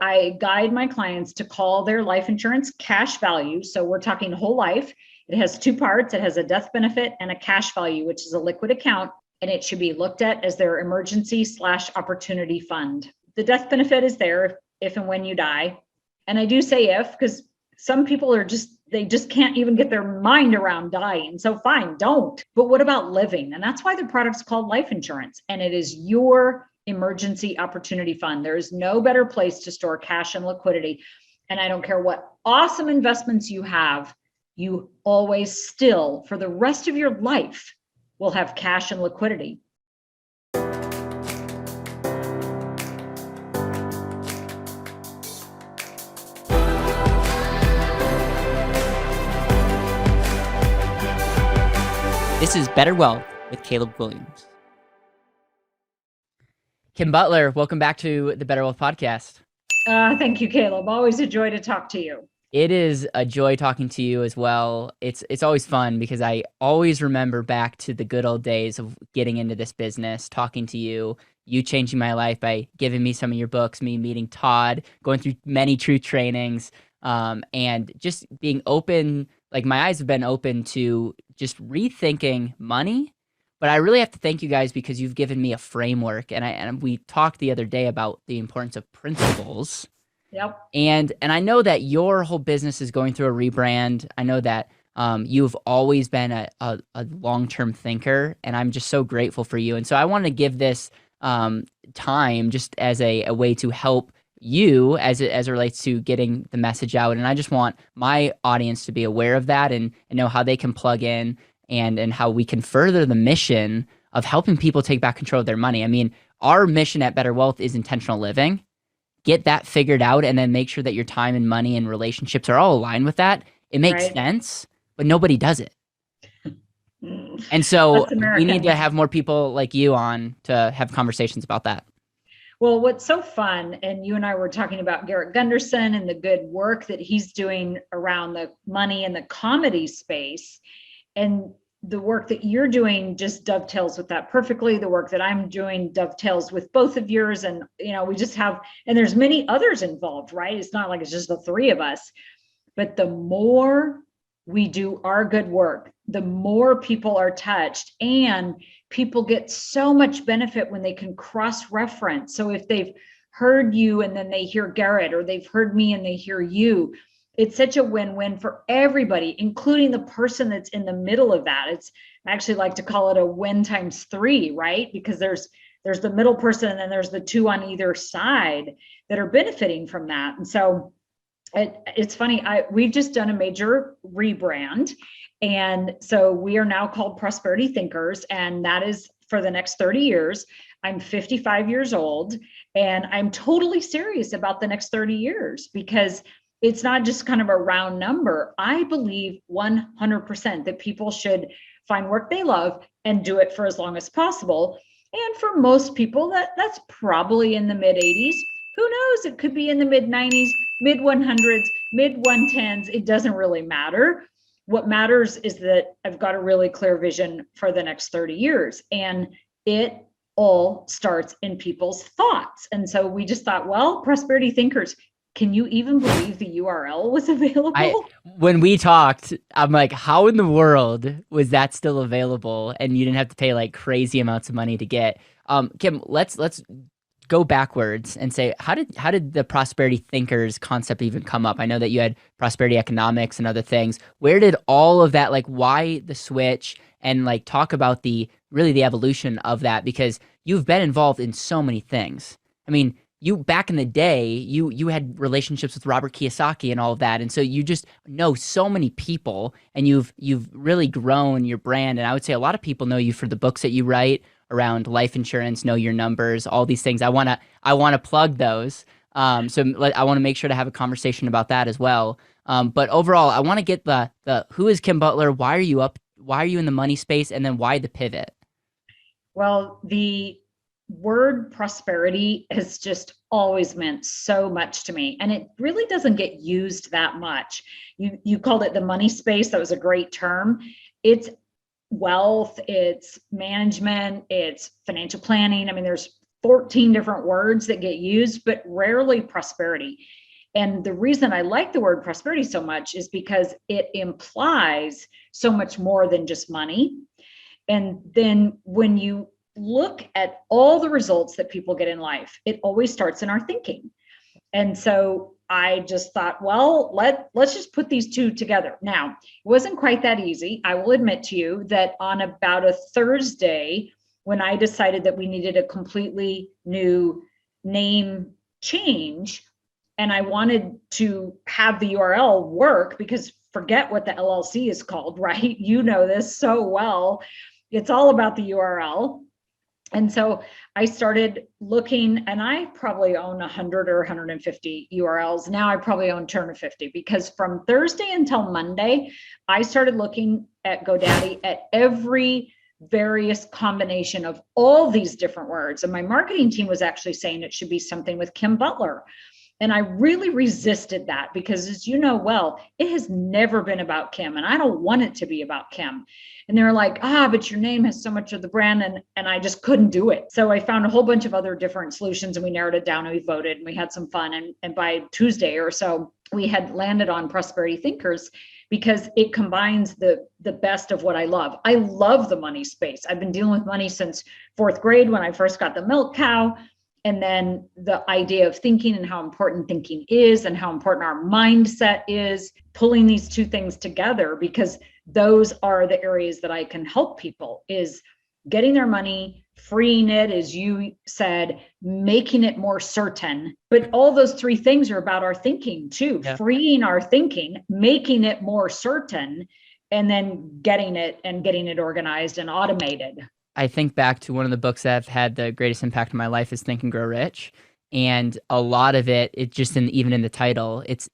I guide my clients to call their life insurance cash value. So we're talking whole life. It has two parts. It has a death benefit and a cash value, which is a liquid account, and it should be looked at as their emergency/opportunity fund. The death benefit is there if and when you die. And I do say if, because some people they just can't even get their mind around dying. So fine, don't. But what about living? And that's why the product's called life insurance. And it is your emergency opportunity fund. There is no better place to store cash and liquidity. And I don't care what awesome investments you have, you always still, for the rest of your life, will have cash and liquidity. This is BetterWealth with Caleb Williams. Kim Butler, welcome back to the BetterWealth podcast. Thank you, Caleb. Always a joy to talk to you. It is a joy talking to you as well. It's always fun because I always remember back to the good old days of getting into this business, talking to you, you changing my life by giving me some of your books, me meeting Todd, going through many truth trainings, and just being open. Like my eyes have been open to just rethinking money. But I really have to thank you guys because you've given me a framework, and we talked the other day about the importance of principles. Yep. And I know that your whole business is going through a rebrand. I know that you've always been a long-term thinker, and I'm just so grateful for you. And so I want to give this time just as a way to help you as it relates to getting the message out. And I just want my audience to be aware of that and know how they can plug in and how we can further the mission of helping people take back control of their money. I mean, our mission at Better Wealth is intentional living. Get that figured out and then make sure that your time and money and relationships are all aligned with that. It makes sense, but nobody does it. And so we need to have more people like you on to have conversations about that. Well, what's so fun, and you and I were talking about Garrett Gunderson and the good work that he's doing around the money and the comedy space, and the work that you're doing just dovetails with that perfectly. The work that I'm doing dovetails with both of yours. And, we just have, and there's many others involved, right? It's not like it's just the three of us, but the more we do our good work, the more people are touched, and people get so much benefit when they can cross-reference. So if they've heard you and then they hear Garrett, or they've heard me and they hear you, it's such a win-win for everybody, including the person that's in the middle of that. I actually like to call it a win times three, right? Because there's the middle person and then there's the two on either side that are benefiting from that. And so it's funny, we've just done a major rebrand. And so we are now called Prosperity Thinkers, and that is for the next 30 years. I'm 55 years old, and I'm totally serious about the next 30 years because it's not just kind of a round number. I believe 100% that people should find work they love and do it for as long as possible. And for most people, that's probably in the mid 80s. Who knows? It could be in the mid 90s, mid 100s, mid 110s. It doesn't really matter. What matters is that I've got a really clear vision for the next 30 years. And it all starts in people's thoughts. And so we just thought, well, Prosperity Thinkers, can you even believe the URL was available? When we talked, I'm like, how in the world was that still available? And you didn't have to pay like crazy amounts of money to get. Kim, let's go backwards and say, how did the Prosperity Thinkers concept even come up? I know that you had prosperity economics and other things. Where did all of that, like why the switch, and like talk about the evolution of that? Because you've been involved in so many things. I mean, you back in the day, you had relationships with Robert Kiyosaki and all of that. And so you just know so many people, and you've really grown your brand. And I would say a lot of people know you for the books that you write around life insurance, know your numbers, all these things. I want to plug those. So I want to make sure to have a conversation about that as well. But overall, I want to get the who is Kim Butler? Why are you in the money space? And then why the pivot? Well, the word prosperity has just always meant so much to me, and it really doesn't get used that much. You called it the money space. That was a great term. It's wealth, it's management, it's financial planning. I mean, there's 14 different words that get used, but rarely prosperity. And the reason I like the word prosperity so much is because it implies so much more than just money. And then when you look at all the results that people get in life, it always starts in our thinking. And so I just thought, well, let's just put these two together. Now, it wasn't quite that easy. I will admit to you that on about a Thursday, when I decided that we needed a completely new name change, and I wanted to have the URL work, because forget what the LLC is called, right? You know this so well. It's all about the URL. And so I started looking, and I probably own 100 or 150 URLs. Now I probably own 250, because from Thursday until Monday, I started looking at GoDaddy at every various combination of all these different words. And my marketing team was actually saying it should be something with Kim Butler. And I really resisted that because, as you know well, it has never been about Kim, and I don't want it to be about Kim. And they were like, but your name has so much of the brand, and I just couldn't do it. So I found a whole bunch of other different solutions, and we narrowed it down, and we voted, and we had some fun. And by Tuesday or so, we had landed on Prosperity Thinkers, because it combines the best of what I love. I love the money space. I've been dealing with money since fourth grade, when I first got the milk cow. And then the idea of thinking, and how important thinking is, and how important our mindset is, pulling these two things together, because those are the areas that I can help people, is getting their money, freeing it, as you said, making it more certain. But all those three things are about our thinking too. Yeah. Freeing our thinking, making it more certain, and then getting it organized and automated. I think back to one of the books that have had the greatest impact on my life is Think and Grow Rich. And a lot of it just even in the title, it's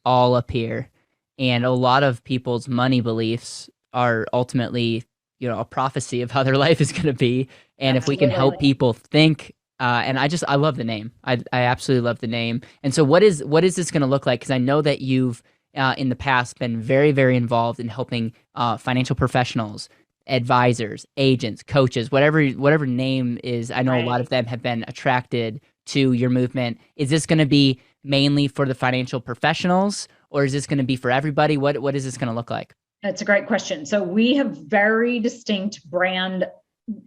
all up here. And a lot of people's money beliefs are ultimately, a prophecy of how their life is going to be. And if we can help people think, and I love the name. I absolutely love the name. And so what is this going to look like? Because I know that you've in the past been very, very involved in helping financial professionals, advisors, agents, coaches, whatever name is. I know a lot of them have been attracted to your movement. Is this going to be mainly for the financial professionals, or is this going to be for everybody? What is this going to look like? That's a great question. So we have very distinct brand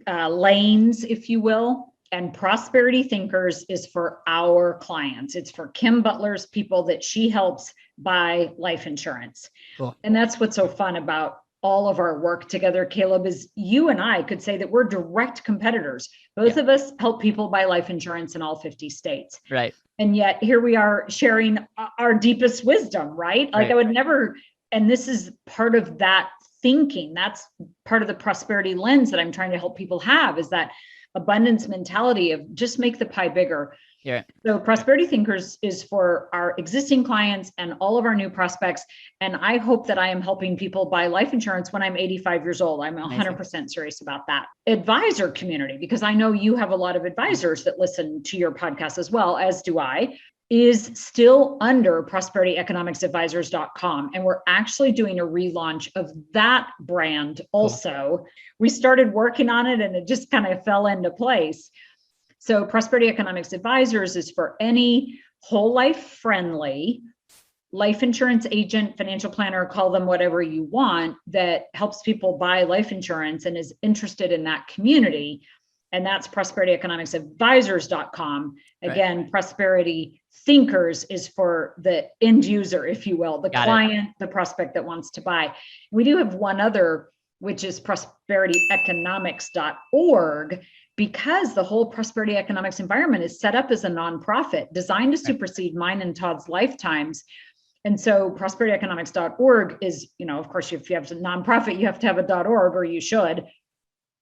lanes, if you will. And Prosperity Thinkers is for our clients. It's for Kim Butler's people that she helps buy life insurance. Cool. And that's what's so fun about all of our work together, Caleb, is you and I could say that we're direct competitors. Both of us help people buy life insurance in all 50 states. Right. And yet here we are sharing our deepest wisdom, right? Like, I would never, and this is part of that thinking. That's part of the prosperity lens that I'm trying to help people have, is that abundance mentality of just make the pie bigger. Yeah. So Prosperity Thinkers is for our existing clients and all of our new prospects. And I hope that I am helping people buy life insurance when I'm 85 years old. I'm 100% serious about that. Advisor community, because I know you have a lot of advisors that listen to your podcast as well, as do I, is still under prosperityeconomicsadvisors.com. And we're actually doing a relaunch of that brand also. Cool. We started working on it and it just kind of fell into place. So Prosperity Economics Advisors is for any whole life friendly life insurance agent, financial planner, call them whatever you want, that helps people buy life insurance and is interested in that community. And that's prosperityeconomicsadvisors.com. Again, Prosperity Thinkers is for the end user, if you will, the client, the prospect that wants to buy. We do have one other, which is prosperityeconomics.org. Because the whole prosperity economics environment is set up as a nonprofit designed to supersede mine and Todd's lifetimes. And so prosperityeconomics.org is, of course, if you have a nonprofit, you have to have a .org, or you should.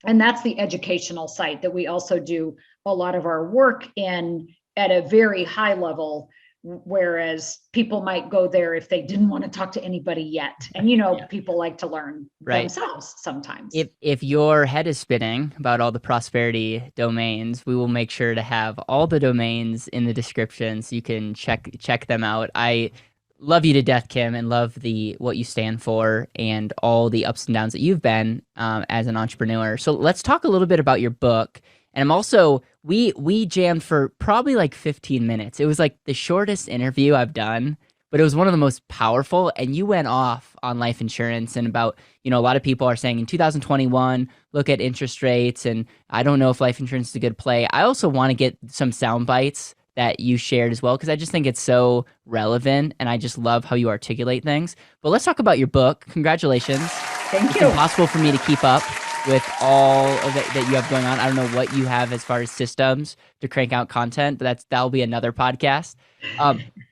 And that's the educational site that we also do a lot of our work in at a very high level, whereas people might go there if they didn't want to talk to anybody yet. And people like to learn themselves sometimes. If your head is spinning about all the prosperity domains, we will make sure to have all the domains in the description so you can check them out. I love you to death, Kim, and love what you stand for and all the ups and downs that you've been as an entrepreneur. So let's talk a little bit about your book. And I'm also we jammed for probably like 15 minutes. It was like the shortest interview I've done, but it was one of the most powerful. And you went off on life insurance and about, a lot of people are saying in 2021, look at interest rates, and I don't know if life insurance is a good play. I also want to get some sound bites that you shared as well, because I just think it's so relevant and I just love how you articulate things. But let's talk about your book. Congratulations. Thank It's you. impossible for me to keep up with all of it that you have going on. I don't know what you have as far as systems to crank out content, but that'll be another podcast.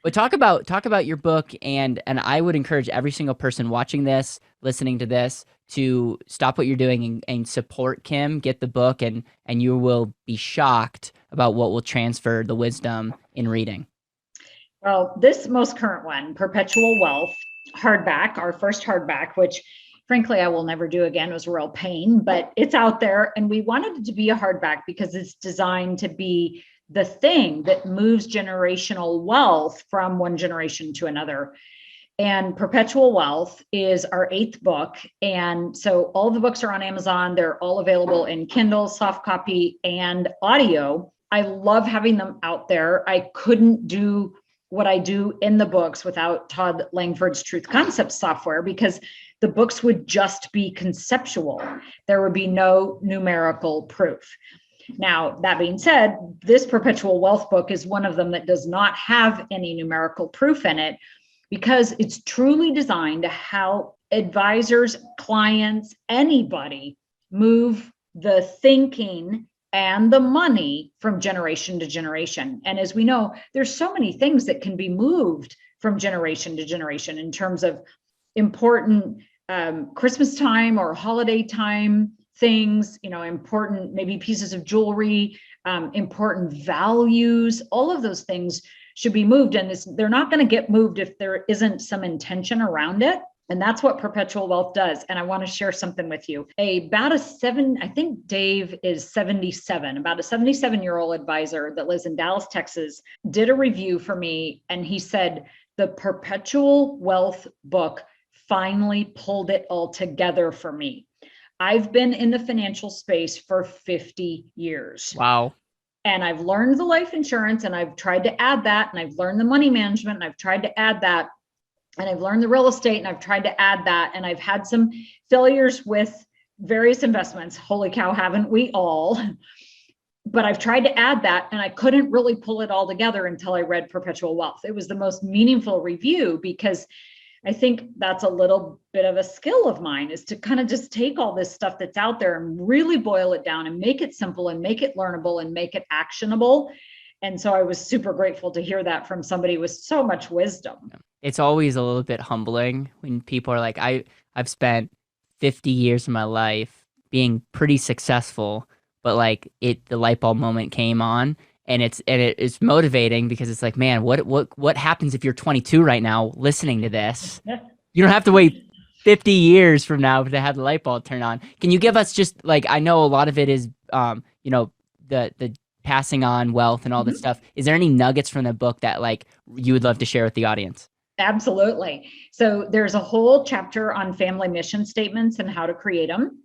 But talk about your book, and I would encourage every single person watching this, listening to this, to stop what you're doing and support Kim, get the book, and you will be shocked about what will transfer the wisdom in reading. Well, this most current one, Perpetual Wealth, hardback, our first hardback, which frankly I will never do again, was a real pain, but it's out there. And we wanted it to be a hardback because it's designed to be the thing that moves generational wealth from one generation to another. And Perpetual Wealth is our 8th book. And so all the books are on Amazon. They're all available in Kindle, soft copy, and audio. I love having them out there. I couldn't do what I do in the books without Todd Langford's Truth Concept software, because the books would just be conceptual. There would be no numerical proof. Now, that being said, this Perpetual Wealth book is one of them that does not have any numerical proof in it, because it's truly designed to help advisors, clients, anybody move the thinking and the money from generation to generation. And as we know, there's so many things that can be moved from generation to generation in terms of important Christmas time or holiday time things, important maybe pieces of jewelry, important values, all of those things should be moved. And they're not going to get moved if there isn't some intention around it. And that's what Perpetual Wealth does. And I want to share something with you. I think Dave is 77, about a 77-year-old advisor that lives in Dallas, Texas, did a review for me. And he said, the Perpetual Wealth book finally pulled it all together for me. I've been in the financial space for 50 years. Wow. And I've learned the life insurance, and I've tried to add that, and I've learned the money management, and I've tried to add that, and I've learned the real estate, and I've tried to add that, and I've had some failures with various investments. Holy cow, haven't we all? But I've tried to add that, and I couldn't really pull it all together until I read Perpetual Wealth. It was the most meaningful review, because I think that's a little bit of a skill of mine, is to kind of just take all this stuff that's out there and really boil it down and make it simple and make it learnable and make it actionable. And so I was super grateful to hear that from somebody with so much wisdom. It's always a little bit humbling when people are like, I've spent 50 years of my life being pretty successful, but like the light bulb moment came on. And it's motivating, because it's like, man, what happens if you're 22 right now listening to this? You don't have to wait 50 years from now to have the light bulb turn on. Can you give us just, like, I know a lot of it is, the passing on wealth and all this stuff. Is there any nuggets from the book that like you would love to share with the audience? Absolutely. So there's a whole chapter on family mission statements and how to create them.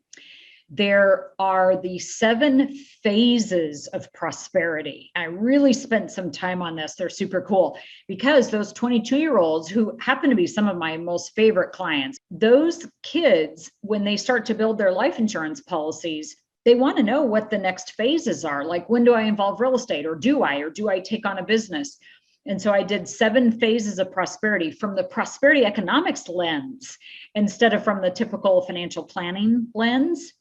There are the 7 phases of prosperity. I really spent some time on this. They're super cool, because those 22-year-olds, who happen to be some of my most favorite clients, those kids, when they start to build their life insurance policies, they want to know what the next phases are. Like, when do I involve real estate, or do I take on a business? And so I did 7 phases of prosperity from the prosperity economics lens, instead of from the typical financial planning lens.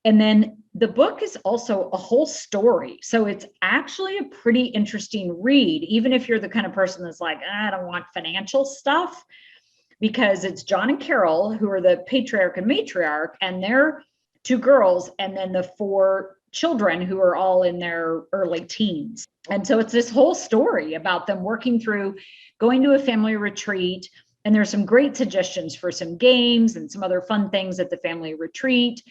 And then the book is also a whole story. So it's actually a pretty interesting read, even if you're the kind of person that's like, I don't want financial stuff, because it's John and Carol, who are the patriarch and matriarch, and their 2 girls, and then the 4 children who are all in their early teens. And so it's this whole story about them working through going to a family retreat. And there's some great suggestions for some games and some other fun things at the family retreat.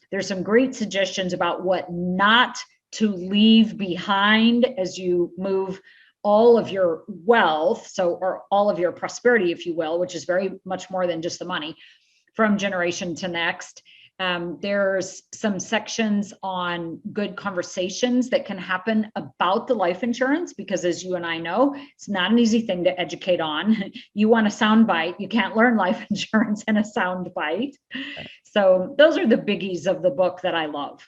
There's some great suggestions about what not to leave behind as you move all of your wealth, or all of your prosperity, if you will, which is very much more than just the money, from generation to next. There's some sections on good conversations that can happen about the life insurance, because as you and I know, it's not an easy thing to educate on. You want a sound bite, you can't learn life insurance in a sound bite. So those are the biggies of the book that I love.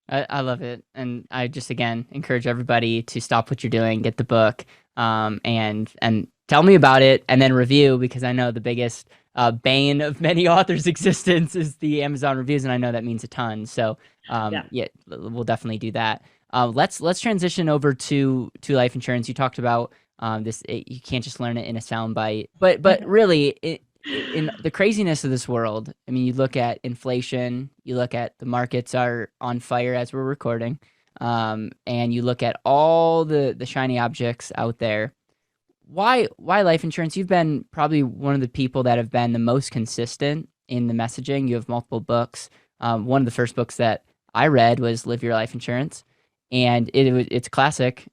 I love it. And I just, again, encourage everybody to stop what you're doing, get the book, and tell me about it, and then review, because I know the biggest bane of many authors' existence is the Amazon reviews, and I know that means a ton. So yeah, we'll definitely do that. Let's transition over to life insurance. You talked about you can't just learn it in a soundbite, but really, in the craziness of this world, I mean, you look at inflation, you look at the markets are on fire as we're recording, and you look at all the shiny objects out there. Why life insurance? You've been probably one of the people that have been the most consistent in the messaging. You have multiple books. One of the first books that I read was Live Your Life Insurance, and it's classic.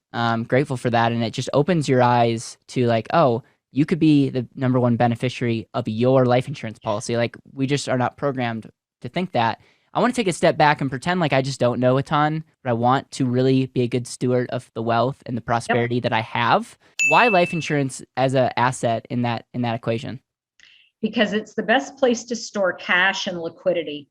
Grateful for that, and it just opens your eyes to, like, oh, you could be the number one beneficiary of your life insurance policy. Like, we just are not programmed to think that. I want to take a step back and pretend like I just don't know a ton, but I want to really be a good steward of the wealth and the prosperity that I have. Why life insurance as an asset in that equation? Because it's the best place to store cash and liquidity.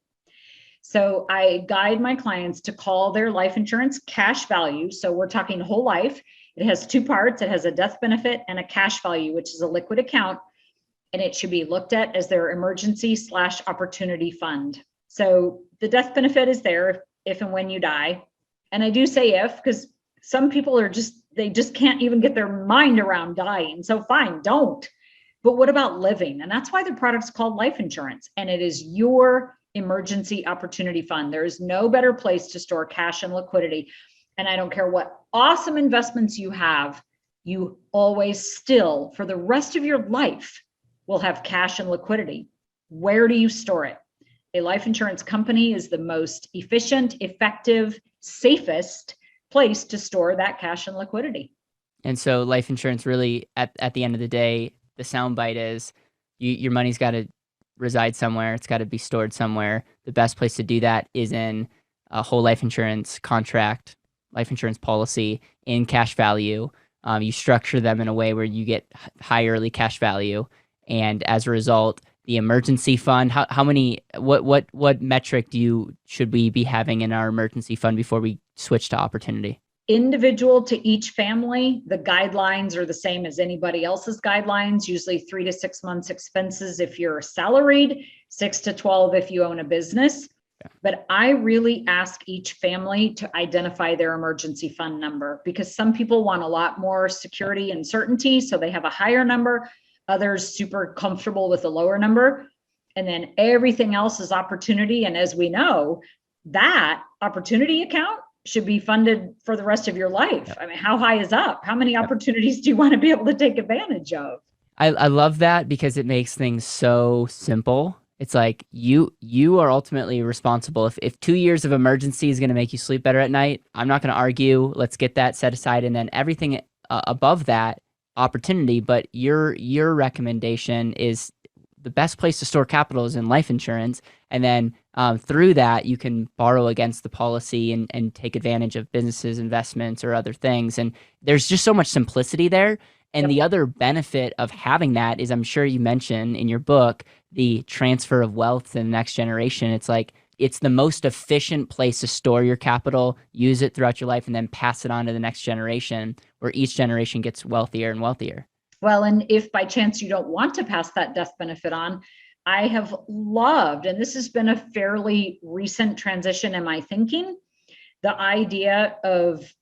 So I guide my clients to call their life insurance cash value. So we're talking whole life. It has two parts. It has a death benefit and a cash value, which is a liquid account. And it should be looked at as their emergency/opportunity fund. So the death benefit is there if and when you die. And I do say if, because some people they just can't even get their mind around dying. So fine, don't. But what about living? And that's why the product's called life insurance. And it is your emergency opportunity fund. There is no better place to store cash and liquidity. And I don't care what awesome investments you have, you always still, for the rest of your life, will have cash and liquidity. Where do you store it? A life insurance company is the most efficient, effective, safest place to store that cash and liquidity. And so life insurance really, at the end of the day, the soundbite is your money's got to reside somewhere. It's got to be stored somewhere. The best place to do that is in a whole life insurance contract, life insurance policy in cash value. You structure them in a way where you get high early cash value. And as a result, the emergency fund, what metric should we be having in our emergency fund before we switch to opportunity? Individual to each family, the guidelines are the same as anybody else's guidelines, usually 3 to 6 months expenses if you're salaried, 6 to 12 if you own a business. But I really ask each family to identify their emergency fund number, because some people want a lot more security and certainty, so they have a higher number. Others super comfortable with a lower number. And then everything else is opportunity. And as we know, that opportunity account should be funded for the rest of your life. I mean, how high is up? How many opportunities do you want to be able to take advantage of? I love that, because it makes things so simple. It's like you are ultimately responsible. If 2 years of emergency is going to make you sleep better at night, I'm not going to argue. Let's get that set aside, and then everything above that, opportunity. But your recommendation is the best place to store capital is in life insurance, and then through that you can borrow against the policy and take advantage of businesses, investments, or other things. And there's just so much simplicity there. And the other benefit of having that is, I'm sure you mentioned in your book, the transfer of wealth to the next generation. It's like, it's the most efficient place to store your capital, use it throughout your life, and then pass it on to the next generation, where each generation gets wealthier and wealthier. Well, and if by chance you don't want to pass that death benefit on, I have loved, and this has been a fairly recent transition in my thinking, the idea of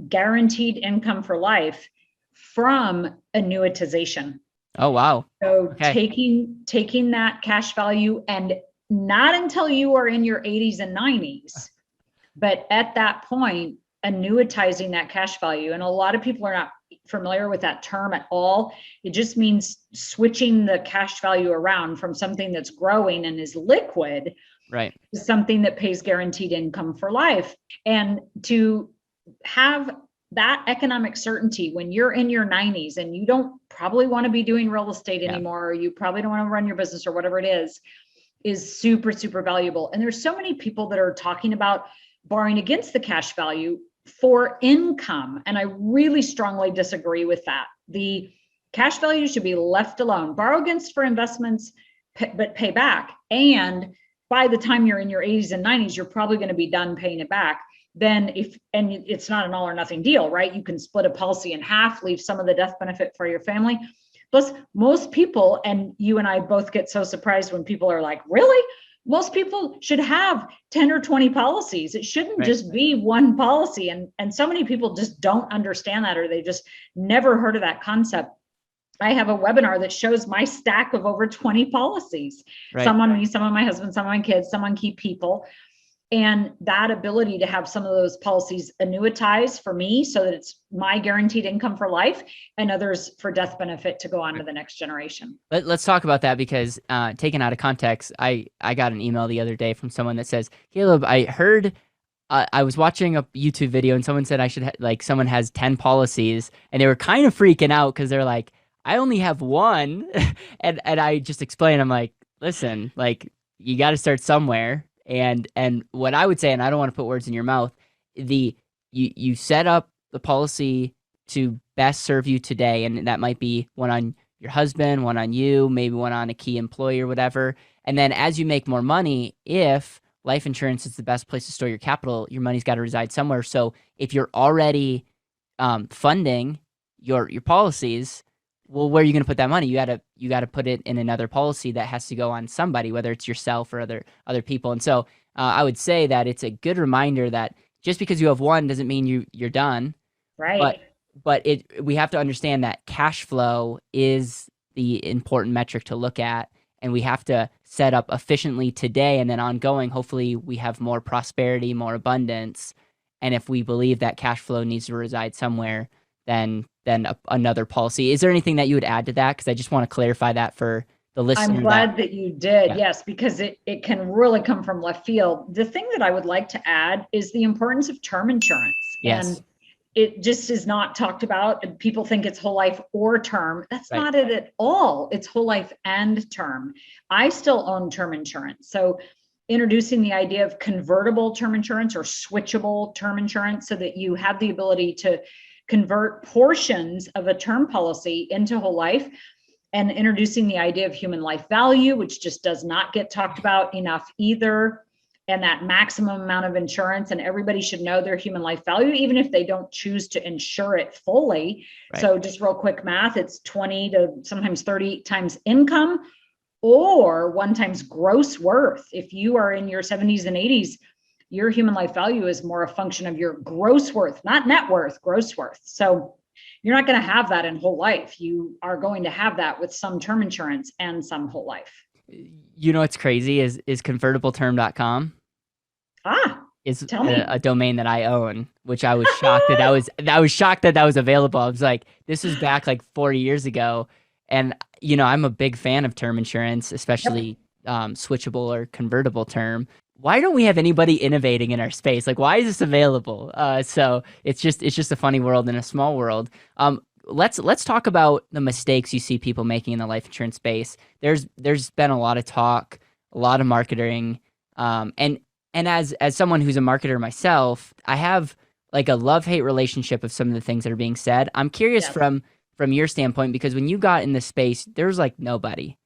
guaranteed income for life from annuitization. Oh, wow. So Okay. taking that cash value, and not until you are in your 80s and 90s, but at that point, annuitizing that cash value. And a lot of people are not familiar with that term at all. It just means switching the cash value around from something that's growing and is liquid, right, to something that pays guaranteed income for life. And to have that economic certainty when you're in your 90s and you don't probably want to be doing real estate anymore, or you probably don't want to run your business or whatever it is, is super, super valuable. And there's so many people that are talking about borrowing against the cash value for income. And I really strongly disagree with that. The cash value should be left alone. Borrow against for investments, but pay back. And by the time you're in your 80s and 90s, you're probably going to be done paying it back. Then and it's not an all or nothing deal, right? You can split a policy in half, leave some of the death benefit for your family. Plus, most people, and you and I both get so surprised when people are like, really? Most people should have 10 or 20 policies. It shouldn't just be one policy. And so many people just don't understand that, or they just never heard of that concept. I have a webinar that shows my stack of over 20 policies. Some on me, some on my husband, some on my kids, some on key people. And that ability to have some of those policies annuitized for me so that it's my guaranteed income for life, and others for death benefit to go on to the next generation. Let's talk about that, because taken out of context, I got an email the other day from someone that says, Caleb, I heard I was watching a YouTube video and someone said I should someone has 10 policies, and they were kind of freaking out because they're like, I only have one. and I just explained, I'm like, listen, like, you got to start somewhere. And what I would say, and I don't want to put words in your mouth, you set up the policy to best serve you today, and that might be one on your husband, one on you, maybe one on a key employee or whatever. And then as you make more money, if life insurance is the best place to store your capital, your money's got to reside somewhere. So if you're already funding your policies, well, where are you going to put that money? You got to put it in another policy that has to go on somebody, whether it's yourself or other people. And so I would say that it's a good reminder that just because you have one doesn't mean you're done. Right. But we have to understand that cash flow is the important metric to look at, and we have to set up efficiently today and then ongoing. Hopefully we have more prosperity, more abundance. And if we believe that cash flow needs to reside somewhere, then another policy. Is there anything that you would add to that? Because I just want to clarify that for the listener. I'm glad that you did. Yes, because it can really come from left field. The thing that I would like to add is the importance of term insurance. Yes. And it just is not talked about. People think it's whole life or term. That's not it at all. It's whole life and term. I still own term insurance. So introducing the idea of convertible term insurance or switchable term insurance so that you have the ability to convert portions of a term policy into whole life, and introducing the idea of human life value, which just does not get talked about enough either, and that maximum amount of insurance. And everybody should know their human life value, even if they don't choose to insure it fully. So just real quick math, it's 20 to sometimes 30 times income or 1 times gross worth. If you are in your 70s and 80s, your human life value is more a function of your gross worth, not net worth, gross worth. So you're not going to have that in whole life. You are going to have that with some term insurance and some whole life. You know what's crazy is convertibleterm.com. Is a domain that I own, which I was shocked that was available. I was like, this was back like 4 years ago. And, I'm a big fan of term insurance, especially switchable or convertible term. Why don't we have anybody innovating in our space? Like, why is this available? So it's just a funny world in a small world. Let's talk about the mistakes you see people making in the life insurance space. There's been a lot of talk, a lot of marketing, and as someone who's a marketer myself, I have like a love-hate relationship of some of the things that are being said. I'm curious from your standpoint, because when you got in this space, there was like nobody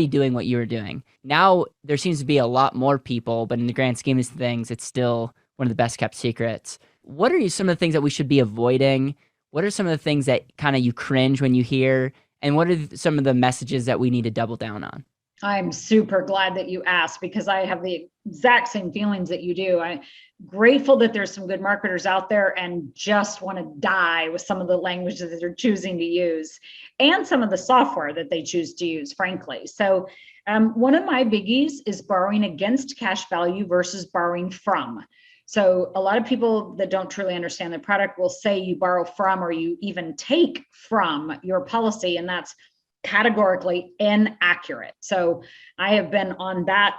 doing what you were doing. Now there seems to be a lot more people, but in the grand scheme of things, it's still one of the best kept secrets. What are some of the things that we should be avoiding? What are some of the things that kind of you cringe when you hear? And what are some of the messages that we need to double down on? I'm super glad that you asked, because I have the exact same feelings that you do. I'm grateful that there's some good marketers out there and just want to die with some of the language that they're choosing to use and some of the software that they choose to use, frankly. So one of my biggies is borrowing against cash value versus borrowing from. So a lot of people that don't truly understand the product will say you borrow from, or you even take from your policy, and that's categorically inaccurate. So I have been on that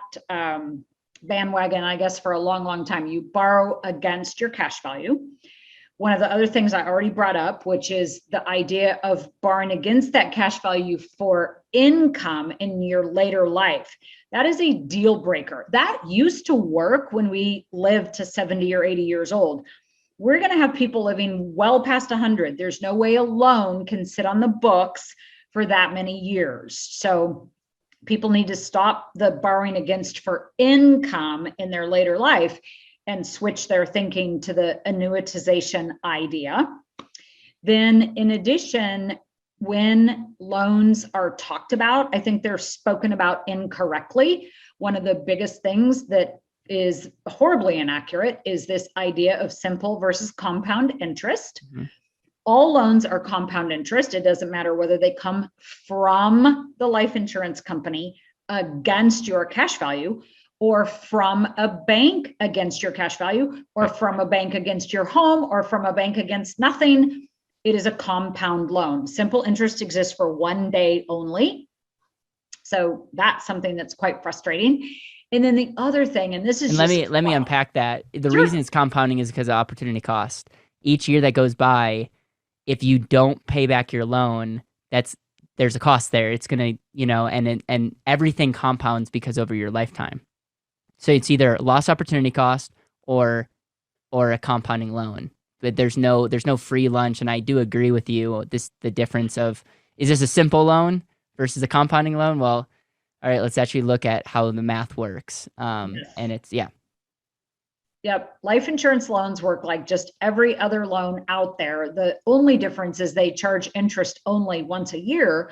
bandwagon, I guess, for a long, long time. You borrow against your cash value. One of the other things I already brought up, which is the idea of borrowing against that cash value for income in your later life. That is a deal breaker. That used to work when we lived to 70 or 80 years old. We're going to have people living well past 100. There's no way a loan can sit on the books for that many years. So people need to stop the borrowing against for income in their later life and switch their thinking to the annuitization idea. Then in addition, when loans are talked about, I think they're spoken about incorrectly. One of the biggest things that is horribly inaccurate is this idea of simple versus compound interest. Mm-hmm. All loans are compound interest. It doesn't matter whether they come from the life insurance company against your cash value, or from a bank against your cash value, or from a bank against your home, or from a bank against nothing. It is a compound loan. Simple interest exists for one day only. So that's something that's quite frustrating. And then the other thing, and this is let me unpack that. The reason it's compounding is because of opportunity cost. Each year that goes by, if you don't pay back your loan, there's a cost there. It's gonna, and everything compounds because over your lifetime. So it's either lost opportunity cost or a compounding loan. But there's no free lunch. And I do agree with you. The difference of, is this a simple loan versus a compounding loan? Well, all right, let's actually look at how the math works. Yes. And it's, yeah. Yep. Life insurance loans work like just every other loan out there. The only difference is they charge interest only once a year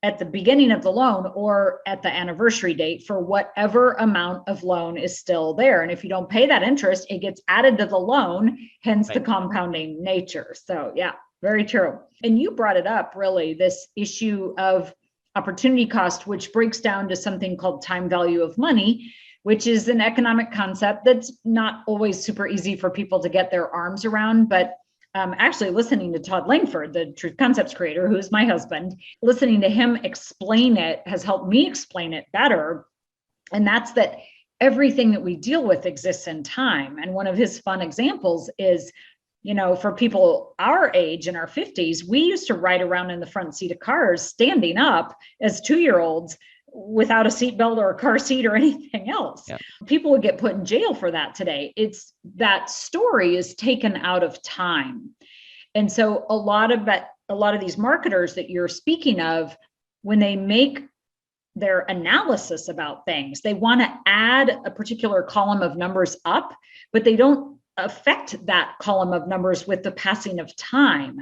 at the beginning of the loan or at the anniversary date for whatever amount of loan is still there. And if you don't pay that interest, it gets added to the loan, hence the compounding nature. So yeah, very true. And you brought it up, really, this issue of opportunity cost, which breaks down to something called time value of money, which is an economic concept that's not always super easy for people to get their arms around. But actually listening to Todd Langford, the Truth Concepts creator, who is my husband, listening to him explain it has helped me explain it better. And that's that everything that we deal with exists in time. And one of his fun examples is, for people our age in our 50s, we used to ride around in the front seat of cars standing up as 2-year-olds without a seatbelt or a car seat or anything else. Yep. People would get put in jail for that today. It's that story is taken out of time. And so a lot of these marketers that you're speaking of, when they make their analysis about things, they want to add a particular column of numbers up, but they don't affect that column of numbers with the passing of time.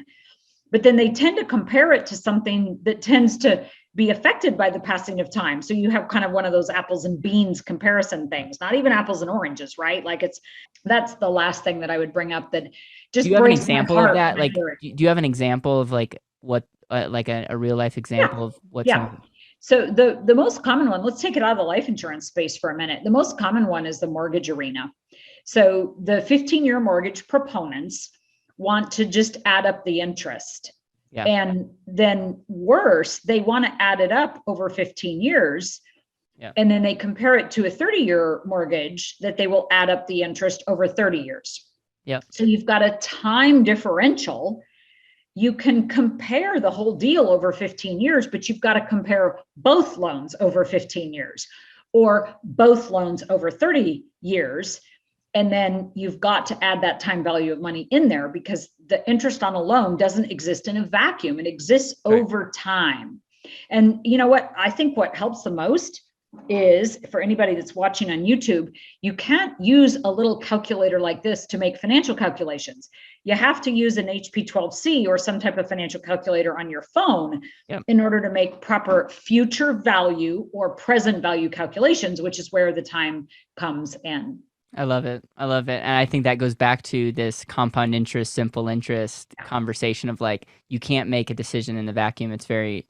But then they tend to compare it to something that tends to be affected by the passing of time. So you have kind of one of those apples and beans comparison things, not even apples and oranges, right? Like that's the last thing that I would bring up that just. Do you have an example of that? Like, do you have an example of like what, like a real life example of what? Yeah. So the most common one, let's take it out of the life insurance space for a minute. The most common one is the mortgage arena. So the 15-year mortgage proponents want to just add up the interest. Yeah. And then worse, they want to add it up over 15 years. Yeah. And then they compare it to a 30-year mortgage that they will add up the interest over 30 years. Yeah. So you've got a time differential. You can compare the whole deal over 15 years, but you've got to compare both loans over 15 years or both loans over 30 years. And then you've got to add that time value of money in there because the interest on a loan doesn't exist in a vacuum. It exists over time. And you know what? I think what helps the most is, for anybody that's watching on YouTube, you can't use a little calculator like this to make financial calculations. You have to use an HP12C or some type of financial calculator on your phone in order to make proper future value or present value calculations, which is where the time comes in. I love it. And I think that goes back to this compound interest, simple interest conversation of like, you can't make a decision in a vacuum. It's very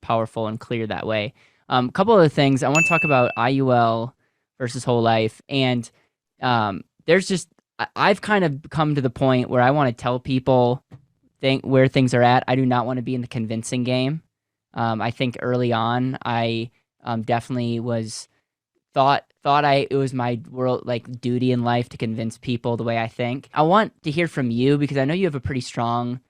powerful and clear that way. A couple of things I want to talk about: IUL versus whole life. And I've kind of come to the point where I want to tell people where things are at. I do not want to be in the convincing game. I think early on, I definitely thought it was my world, like, duty in life to convince people the way I think. I want to hear from you because I know you have a pretty strong,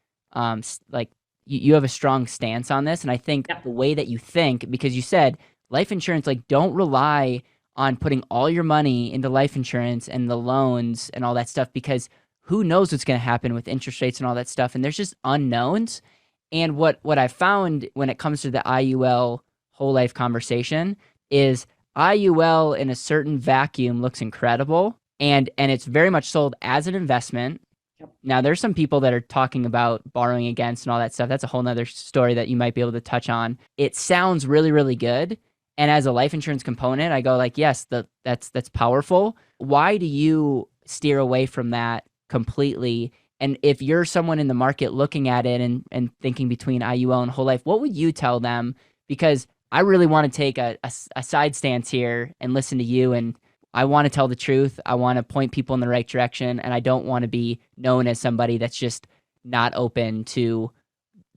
you have a strong stance on this. And I think the way that you think, because you said life insurance, like don't rely on putting all your money into life insurance and the loans and all that stuff, because who knows what's going to happen with interest rates and all that stuff. And there's just unknowns. And what I found when it comes to the IUL whole life conversation is IUL in a certain vacuum looks incredible, and it's very much sold as an investment. Yep. Now there's some people that are talking about borrowing against and all that stuff. That's a whole nother story that you might be able to touch on. It sounds really, really good. And as a life insurance component, I go like, yes, that's powerful. Why do you steer away from that completely? And if you're someone in the market looking at it and thinking between IUL and whole life, what would you tell them? Because I really want to take a side stance here and listen to you, and I want to tell the truth. I want to point people in the right direction, and I don't want to be known as somebody that's just not open to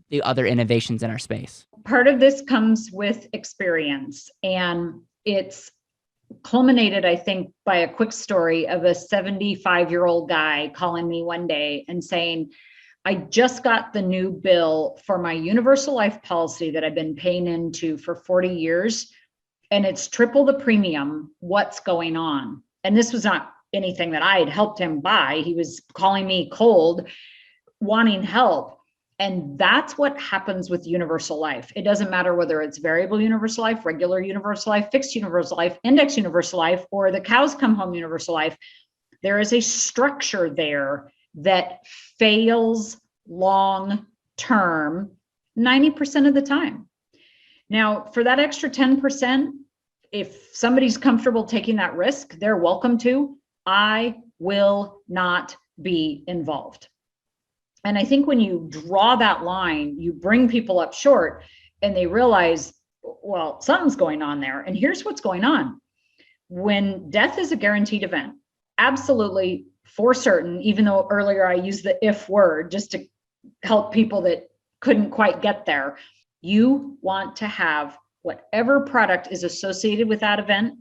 the other innovations in our space. Part of this comes with experience, and it's culminated, I think, by a quick story of a 75-year-old guy calling me one day and saying, I just got the new bill for my universal life policy that I've been paying into for 40 years, and it's triple the premium. What's going on? And this was not anything that I had helped him buy. He was calling me cold, wanting help. And that's what happens with universal life. It doesn't matter whether it's variable universal life, regular universal life, fixed universal life, index universal life, or the cows come home universal life. There is a structure there that fails long term 90% of the time. Now, for that extra 10%, if somebody's comfortable taking that risk, they're welcome to. I will not be involved. And I think when you draw that line, you bring people up short and they realize, well, something's going on there. And here's what's going on. When death is a guaranteed event, absolutely for certain, even though earlier I used the if word just to help people that couldn't quite get there, you want to have whatever product is associated with that event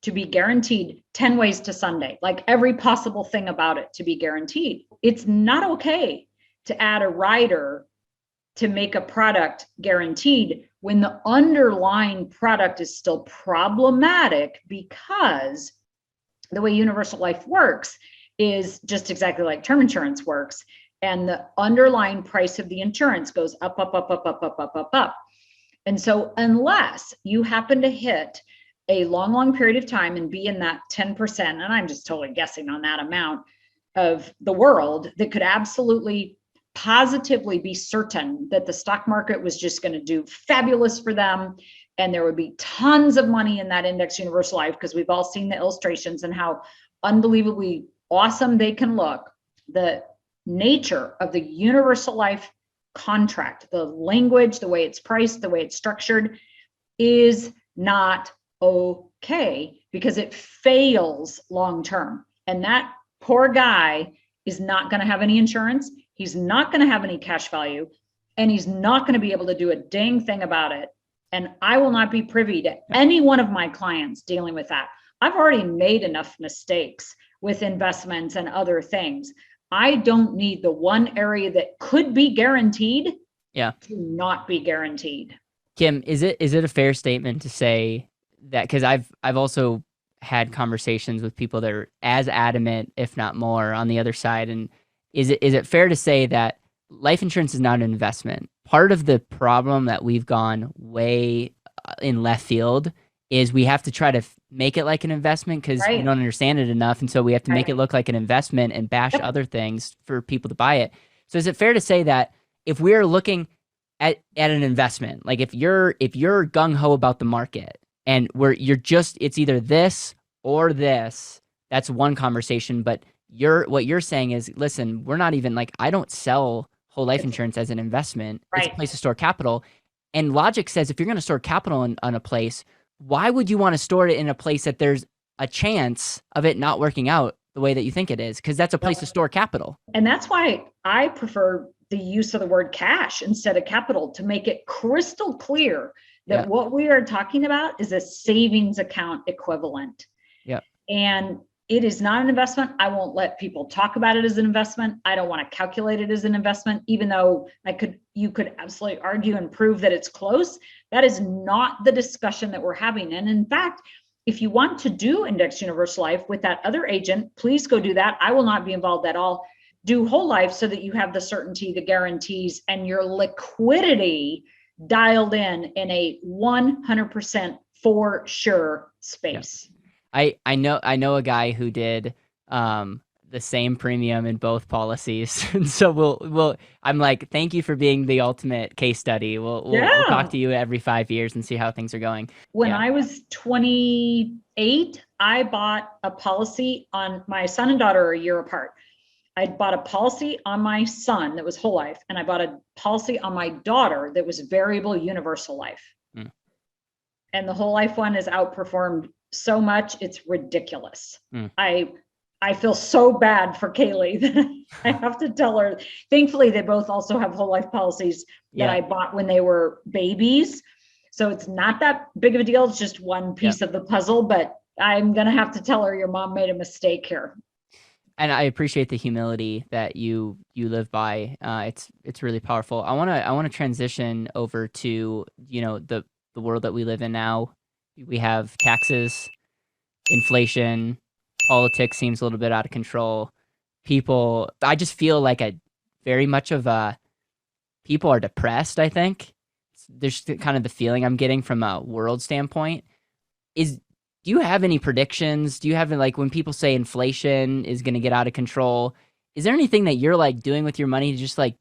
to be guaranteed 10 ways to Sunday, like every possible thing about it to be guaranteed. It's not okay to add a rider to make a product guaranteed when the underlying product is still problematic, because the way universal life works is just exactly like term insurance works. And the underlying price of the insurance goes up, up, up, up, up, up, up, up, up. And so unless you happen to hit a long, long period of time and be in that 10%, and I'm just totally guessing on that amount of the world that could absolutely positively be certain that the stock market was just going to do fabulous for them, and there would be tons of money in that index universal life, because we've all seen the illustrations and how unbelievably awesome they can look. The nature of the universal life contract, the language, the way it's priced, the way it's structured is not okay, because it fails long term. And that poor guy is not going to have any insurance. He's not going to have any cash value, and he's not going to be able to do a dang thing about it. And I will not be privy to any one of my clients dealing with that. I've already made enough mistakes with investments and other things. I don't need the one area that could be guaranteed to not be guaranteed. Kim, is it a fair statement to say that, because I've also had conversations with people that are as adamant, if not more, on the other side, and is it fair to say that life insurance is not an investment? Part of the problem that we've gone way in left field is we have to try to make it like an investment because we don't understand it enough. And so we have to make it look like an investment and bash other things for people to buy it. So is it fair to say that if we're looking at an investment, like if you're gung-ho about the market and it's either this or this, that's one conversation. But what you're saying is, listen, we're not even like, I don't sell whole life insurance as an investment. It's a place to store capital. And logic says if you're going to store capital on a place, why would you want to store it in a place that there's a chance of it not working out the way that you think it is? Because that's a place to store capital. And that's why I prefer the use of the word cash instead of capital, to make it crystal clear that what we are talking about is a savings account equivalent. Yeah. And It is not an investment. I won't let people talk about it as an investment. I don't want to calculate it as an investment, even though you could absolutely argue and prove that it's close. That is not the discussion that we're having. And in fact, if you want to do Index Universal Life with that other agent, please go do that. I will not be involved at all. Do whole life so that you have the certainty, the guarantees, and your liquidity dialed in a 100% for sure space. Yeah. I know a guy who did the same premium in both policies. And so we'll I'm like, thank you for being the ultimate case study. We'll talk to you every 5 years and see how things are going. When I was 28, I bought a policy on my son and daughter are a year apart. I bought a policy on my son that was whole life, and I bought a policy on my daughter that was variable universal life. And the whole life one has outperformed so much, it's ridiculous. I feel so bad for Kaylee that I have to tell her. Thankfully, they both also have whole life policies that I bought when they were babies. So it's not that big of a deal. It's just one piece of the puzzle, but I'm going to have to tell her your mom made a mistake here. And I appreciate the humility that you live by. It's really powerful. I want to transition over to, the world that we live in now. We have taxes, inflation, politics seems a little bit out of control. I just feel like very much of people are depressed, I think. There's kind of the feeling I'm getting from a world standpoint. Do you have any predictions? Do you have, like, when people say inflation is going to get out of control, is there anything that you're like doing with your money to just like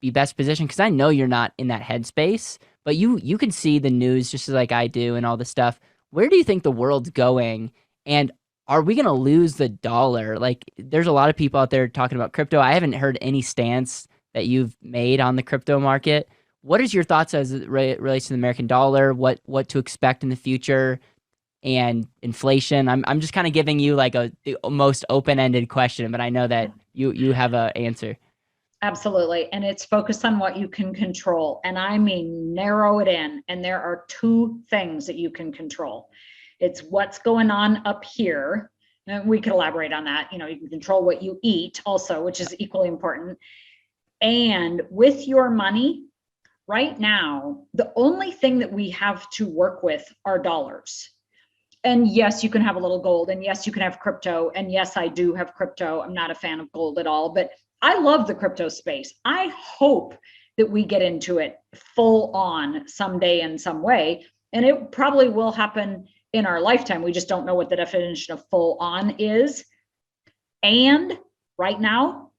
be best positioned? Because I know you're not in that headspace, but you can see the news just as like I do and all this stuff. Where do you think the world's going? And are we going to lose the dollar? Like, there's a lot of people out there talking about crypto. I haven't heard any stance that you've made on the crypto market. What is your thoughts as it relates to the American dollar? What to expect in the future? And inflation? I'm just kind of giving you like the most open-ended question, but I know that you have an answer. Absolutely. And it's focused on what you can control. And I mean, narrow it in. And there are two things that you can control. It's what's going on up here. And we can elaborate on that. You can control what you eat also, which is equally important. And with your money right now, the only thing that we have to work with are dollars. And yes, you can have a little gold, and yes, you can have crypto. And yes, I do have crypto. I'm not a fan of gold at all, but I love the crypto space. I hope that we get into it full on someday in some way. And it probably will happen in our lifetime. We just don't know what the definition of full on is. And right now,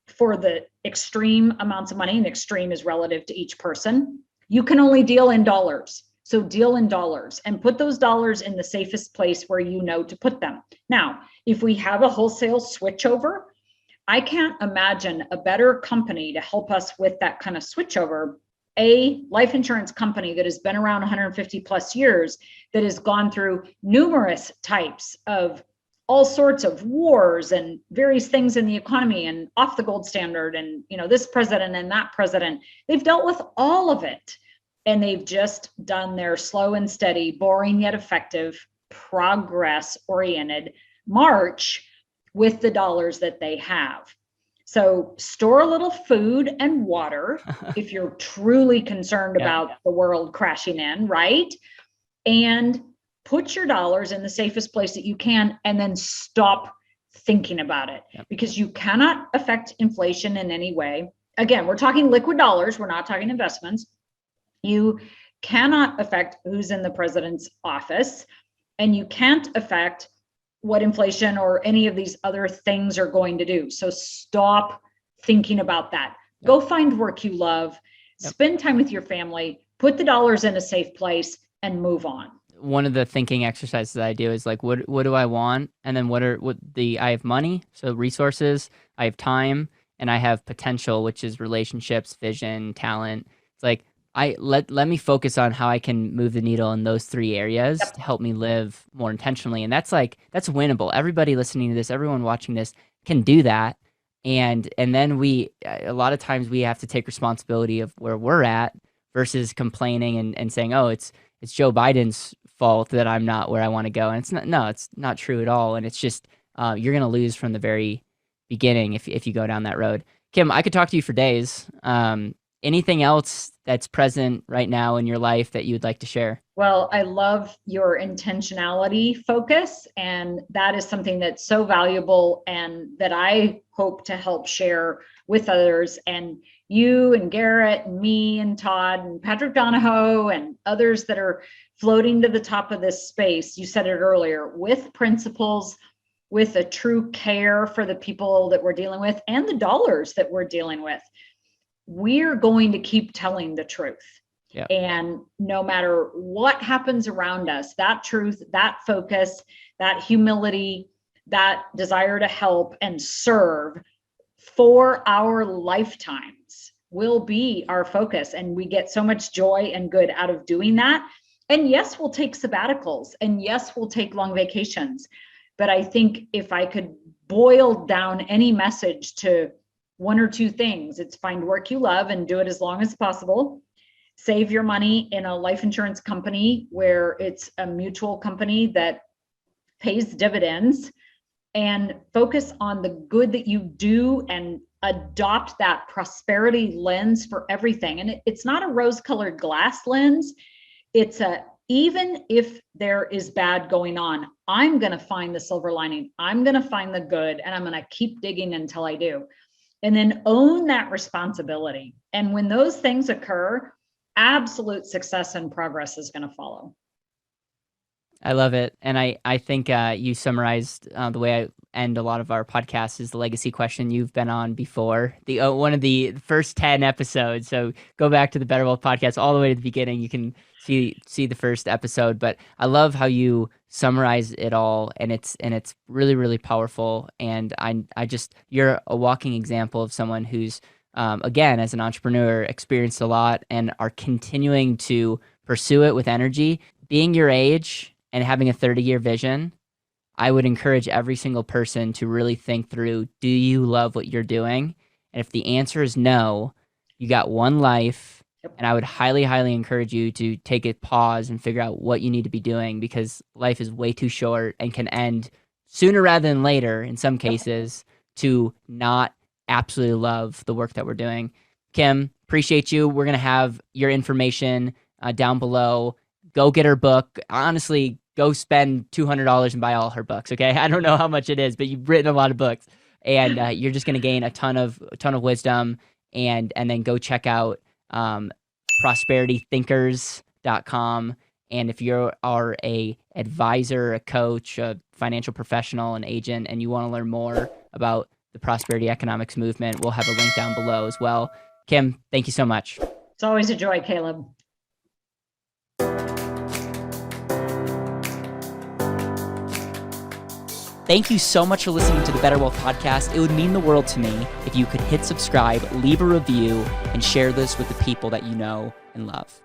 for the extreme amounts of money, and extreme is relative to each person, you can only deal in dollars. So deal in dollars and put those dollars in the safest place where you know to put them. Now, if we have a wholesale switchover, I can't imagine a better company to help us with that kind of switchover. A life insurance company that has been around 150 plus years, that has gone through numerous types of all sorts of wars and various things in the economy and off the gold standard and, this president and that president, they've dealt with all of it. And they've just done their slow and steady, boring yet effective, progress-oriented march with the dollars that they have. So store a little food and water if you're truly concerned about the world crashing in, right? And put your dollars in the safest place that you can, and then stop thinking about it, because you cannot affect inflation in any way. Again, we're talking liquid dollars. We're not talking investments. You cannot affect who's in the president's office, and you can't affect what inflation or any of these other things are going to do. So stop thinking about that. Go find work you love, spend time with your family, put the dollars in a safe place, and move on. One of the thinking exercises that I do is like, what do I want? And then I have money, so resources, I have time, and I have potential, which is relationships, vision, talent. It's like, let me focus on how I can move the needle in those three areas to help me live more intentionally. And that's winnable. Everybody listening to this, everyone watching this can do that. And then a lot of times we have to take responsibility of where we're at versus complaining and saying, oh, it's Joe Biden's fault that I'm not where I want to go. And it's not true at all. And it's just, you're going to lose from the very beginning if you go down that road. Kim, I could talk to you for days. Anything else that's present right now in your life that you would like to share? Well, I love your intentionality focus, and that is something that's so valuable and that I hope to help share with others. And you and Garrett and me and Todd and Patrick Donahoe and others that are floating to the top of this space, you said it earlier, with principles, with a true care for the people that we're dealing with and the dollars that we're dealing with. We're going to keep telling the truth. Yeah. And no matter what happens around us, that truth, that focus, that humility, that desire to help and serve for our lifetimes will be our focus. And we get so much joy and good out of doing that. And yes, we'll take sabbaticals, and yes, we'll take long vacations. But I think if I could boil down any message to one or two things, it's find work you love and do it as long as possible. Save your money in a life insurance company where it's a mutual company that pays dividends, and focus on the good that you do and adopt that prosperity lens for everything. And it's not a rose-colored glass lens. It's even if there is bad going on, I'm going to find the silver lining. I'm going to find the good, and I'm going to keep digging until I do. And then own that responsibility. And when those things occur, absolute success and progress is going to follow. I love it. And I think you summarized the way I end a lot of our podcasts is the legacy question. You've been on before, the one of the first 10 episodes. So go back to the BetterWealth podcast all the way to the beginning. You can see the first episode. But I love how you summarize it all, and it's really, really powerful. And you're a walking example of someone who's again, as an entrepreneur, experienced a lot and are continuing to pursue it with energy. Being your age and having a 30-year vision, I would encourage every single person to really think through, do you love what you're doing? And if the answer is no, you got one life. And I would highly, highly encourage you to take a pause and figure out what you need to be doing, because life is way too short and can end sooner rather than later in some cases to not absolutely love the work that we're doing. Kim, appreciate you. We're going to have your information down below. Go get her book. Honestly, go spend $200 and buy all her books. Okay. I don't know how much it is, but you've written a lot of books, and you're just going to gain a ton of wisdom, and then go check out prosperitythinkers.com. And if you are a advisor, a coach, a financial professional, an agent, and you want to learn more about the prosperity economics movement, we'll have a link down below as well. Kim, thank you so much. It's always a joy, Caleb. Thank you so much for listening to the BetterWealth podcast. It would mean the world to me if you could hit subscribe, leave a review, and share this with the people that you know and love.